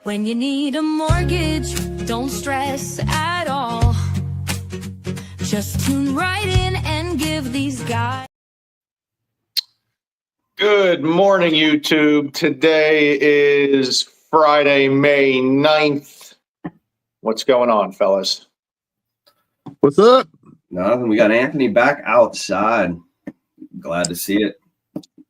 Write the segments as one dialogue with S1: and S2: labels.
S1: When you need a mortgage, don't stress at all. Just tune right in and give these guys.
S2: Good morning, YouTube. Today is Friday, May 9th. What's going on, fellas?
S3: What's up?
S4: Nothing. We got Anthony back outside. Glad to see it.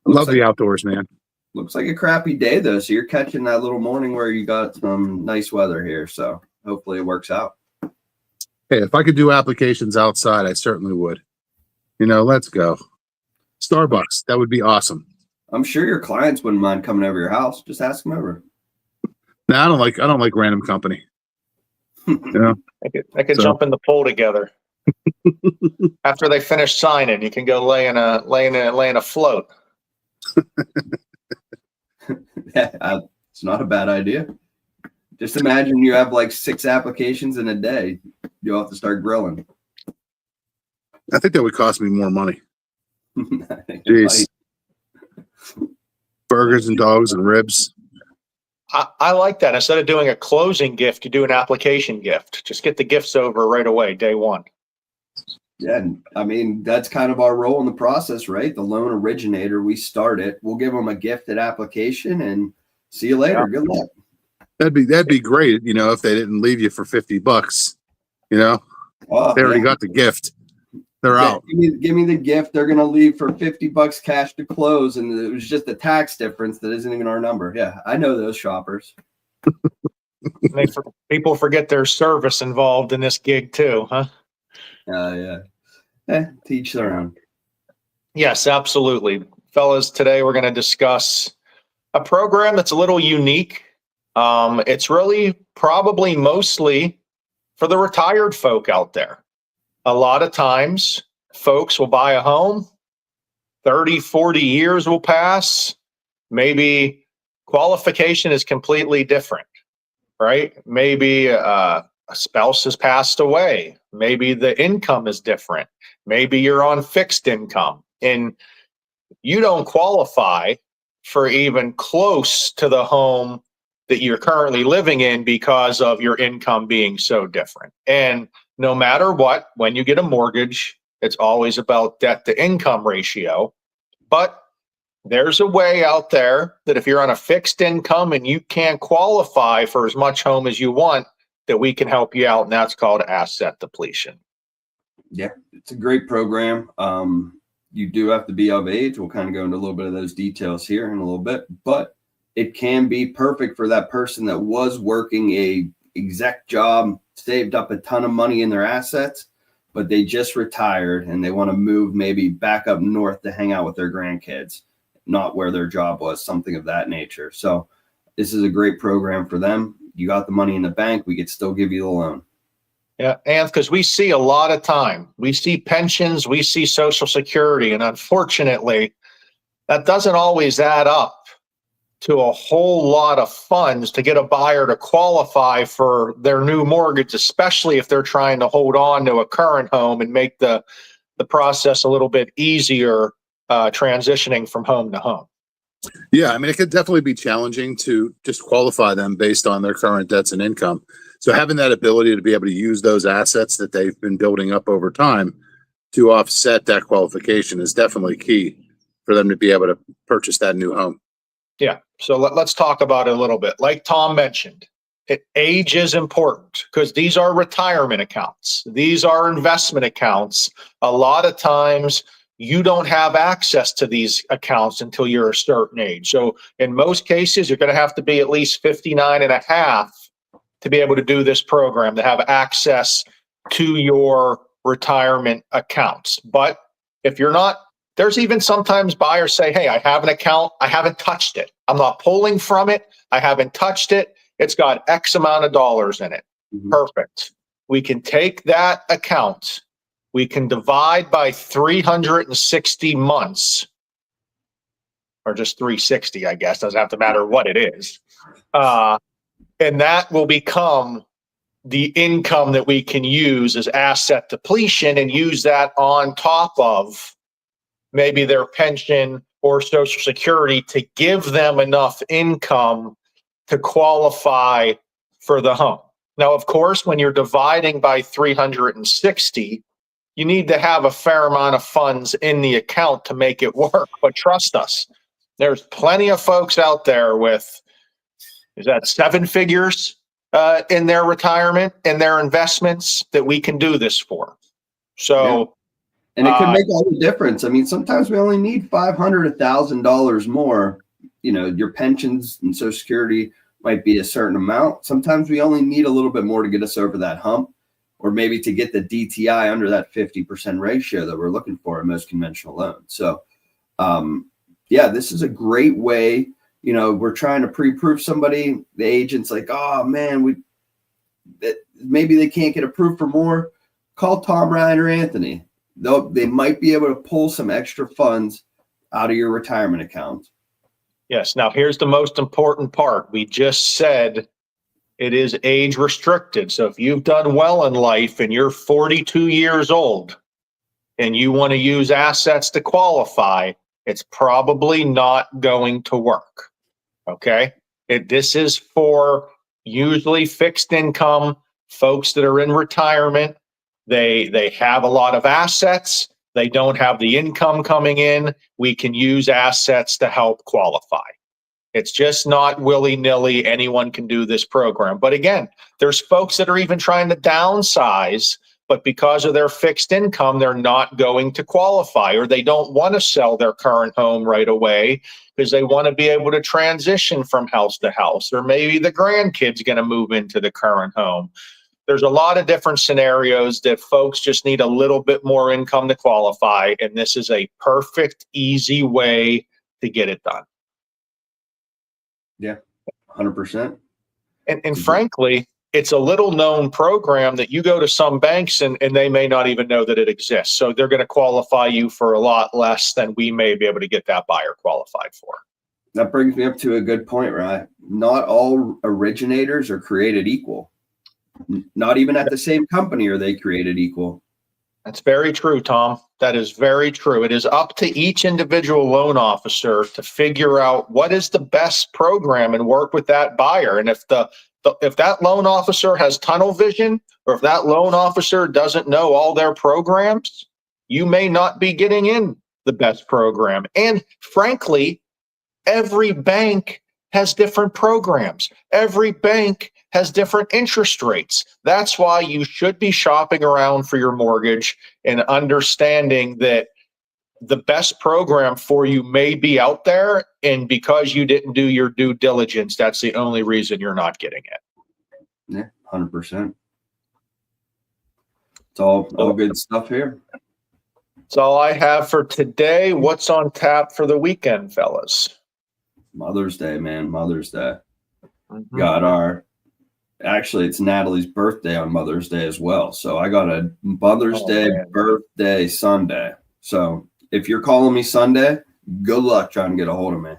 S3: Love the outdoors, man.
S4: Looks like a crappy day, though. So you're catching that little morning where you got some nice weather here. So hopefully it works out.
S3: Hey, if I could do applications outside, I certainly would. Let's go. Starbucks, that would be awesome.
S4: I'm sure your clients wouldn't mind coming over your house. Just ask them over.
S3: No, I don't like random company.
S2: I could jump in the pool together. After they finish signing, you can go lay in a float.
S4: It's not a bad idea. Just imagine you have like 6 applications in a day. You'll have to start grilling.
S3: I think that would cost me more money. Jeez. Burgers and dogs and ribs.
S2: I like that. Instead of doing a closing gift, you do an application gift. Just get the gifts over right away, day one.
S4: Yeah, I mean, that's kind of our role in the process, right? The loan originator, we start it. We'll give them a gifted application and see you later. Yeah. Good luck.
S3: That'd be great, if they didn't leave you for $50. They already got the gift. They're out.
S4: Give me the gift. They're gonna leave for $50 cash to close, and it was just a tax difference that isn't even our number. Yeah, I know those shoppers.
S2: People forget there's service involved in this gig too, huh?
S4: Yeah. Teach their own.
S2: Yes, absolutely, fellas. Today we're going to discuss a program that's a little unique. It's really probably mostly for the retired folk out there. A lot of times folks will buy a home, 30, 40 years will pass. Maybe qualification is completely different, right? Maybe a spouse has passed away. Maybe the income is different. Maybe you're on fixed income and you don't qualify for even close to the home that you're currently living in because of your income being so different. And no matter what, when you get a mortgage, it's always about debt to income ratio. But there's a way out there that if you're on a fixed income and you can't qualify for as much home as you want, that we can help you out, and that's called asset depletion.
S4: Yeah, it's a great program. You do have to be of age. We'll kind of go into a little bit of those details here in a little bit, but it can be perfect for that person that was working a exec job, saved up a ton of money in their assets, but they just retired and they want to move maybe back up north to hang out with their grandkids, not where their job was, something of that nature. So this is a great program for them. You got the money in the bank, we could still give you the loan.
S2: Yeah, and because we see a lot of time, we see pensions, we see Social Security, and unfortunately, that doesn't always add up to a whole lot of funds to get a buyer to qualify for their new mortgage, especially if they're trying to hold on to a current home and make the process a little bit easier transitioning from home to home.
S3: Yeah, I mean, it could definitely be challenging to just qualify them based on their current debts and income. So having that ability to be able to use those assets that they've been building up over time to offset that qualification is definitely key for them to be able to purchase that new home.
S2: Yeah, so let's talk about it a little bit. Like Tom mentioned, age is important because these are retirement accounts. These are investment accounts. A lot of times you don't have access to these accounts until you're a certain age. So in most cases, you're going to have to be at least 59 and a half to be able to do this program, to have access to your retirement accounts. But if you're not, there's even sometimes buyers say, hey, I have an account. I haven't touched it. I'm not pulling from it. I haven't touched it. It's got X amount of dollars in it. Mm-hmm. Perfect. We can take that account. We can divide by 360 months, or just 360, I guess. Doesn't have to matter what it is. And that will become the income that we can use as asset depletion and use that on top of maybe their pension or Social Security to give them enough income to qualify for the home. Now, of course, when you're dividing by 360, you need to have a fair amount of funds in the account to make it work. But trust us, there's plenty of folks out there with, is that 7 figures in their retirement and their investments that we can do this for. So,
S4: and it could make all the difference. I mean, sometimes we only need $500, $1,000 more. You know, your pensions and Social Security might be a certain amount. Sometimes we only need a little bit more to get us over that hump, or maybe to get the DTI under that 50% ratio that we're looking for in most conventional loans. So, yeah, this is a great way. You know, we're trying to pre-approve somebody. The agent's like, oh man, maybe they can't get approved for more. Call Tom, Ryan, or Anthony. They might be able to pull some extra funds out of your retirement account.
S2: yes. Now, here's the most important part. We just said it is age restricted. So if you've done well in life and you're 42 years old and you want to use assets to qualify, it's probably not going to work. Okay. This is for usually fixed income folks that are in retirement. They have a lot of assets. They don't have the income coming in. We can use assets to help qualify. It's just not willy-nilly. Anyone can do this program. But again, there's folks that are even trying to downsize, but because of their fixed income, they're not going to qualify, or they don't want to sell their current home right away because they want to be able to transition from house to house, or maybe the grandkid's going to move into the current home. There's a lot of different scenarios that folks just need a little bit more income to qualify, and this is a perfect, easy way to get it done.
S4: Yeah, 100%.
S2: And frankly, it's a little known program that you go to some banks and they may not even know that it exists. So they're going to qualify you for a lot less than we may be able to get that buyer qualified for.
S4: That brings me up to a good point, right? Not all originators are created equal. Not even at the same company are they created equal.
S2: That's very true, Tom. That is very true. It is up to each individual loan officer to figure out what is the best program and work with that buyer. And if that loan officer has tunnel vision, or if that loan officer doesn't know all their programs, you may not be getting in the best program. And frankly, every bank has different programs. Every bank has different interest rates. That's why you should be shopping around for your mortgage and understanding that the best program for you may be out there. And because you didn't do your due diligence, that's the only reason you're not getting it.
S4: Yeah, 100%. It's all good stuff here.
S2: That's all I have for today. What's on tap for the weekend, fellas?
S4: Mother's Day, man. Mother's Day.
S2: Mm-hmm.
S4: Got actually, it's Natalie's birthday on Mother's Day as well. So I got a Mother's Day birthday Sunday. So if you're calling me Sunday, good luck trying to get a hold of me.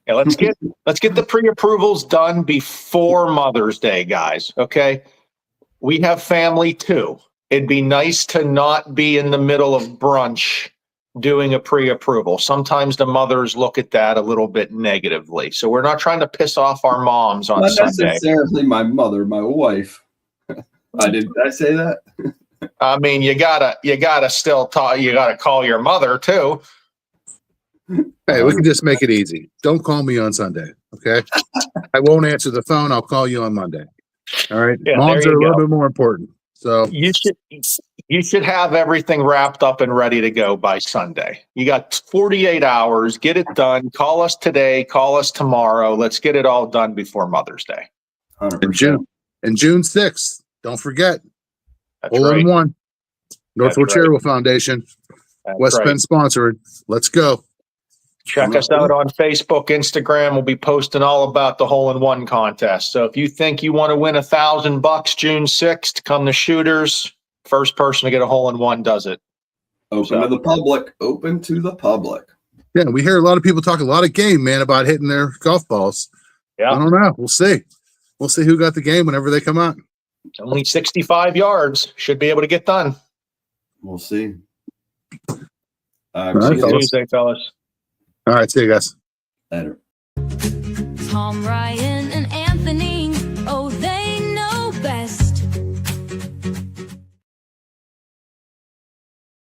S2: Yeah, let's get the pre-approvals done before Mother's Day, guys. Okay. We have family too. It'd be nice to not be in the middle of brunch doing a pre-approval. Sometimes the mothers look at that a little bit negatively. So we're not trying to piss off our moms on Sunday.
S4: Not necessarily my mother, my wife. Did I say that?
S2: I mean, you gotta still talk. You gotta call your mother too.
S3: Hey, we can just make it easy. Don't call me on Sunday, okay? I won't answer the phone. I'll call you on Monday. All right.
S2: Yeah,
S3: moms are a little bit more important. So
S2: you should have everything wrapped up and ready to go by Sunday. You got 48 hours. Get it done. Call us today. Call us tomorrow. Let's get it all done before Mother's Day.
S4: 100%.
S3: And June 6th. Don't forget.
S2: That's
S3: Hole in
S2: right.
S3: One. Northwood
S2: That's right.
S3: Charitable Foundation.
S2: That's
S3: West
S2: right.
S3: Bend sponsored. Let's go.
S2: Check us out on Facebook, Instagram. We'll be posting all about the Hole in One contest. So if you think you want to win $1,000 June 6th, come to Shooters. First person to get a hole in one does it.
S4: Open to the public. Open to the public.
S3: Yeah, we hear a lot of people talk a lot of game, man, about hitting their golf balls.
S2: Yeah.
S3: I don't know. We'll see. We'll see who got the game whenever they come out.
S2: Only 65 yards. Should be able to get done.
S4: We'll see.
S3: All right,
S2: See you
S3: fellas.
S2: Tuesday, fellas.
S3: All right, see you guys.
S4: Later.
S1: Tom, Ryan, and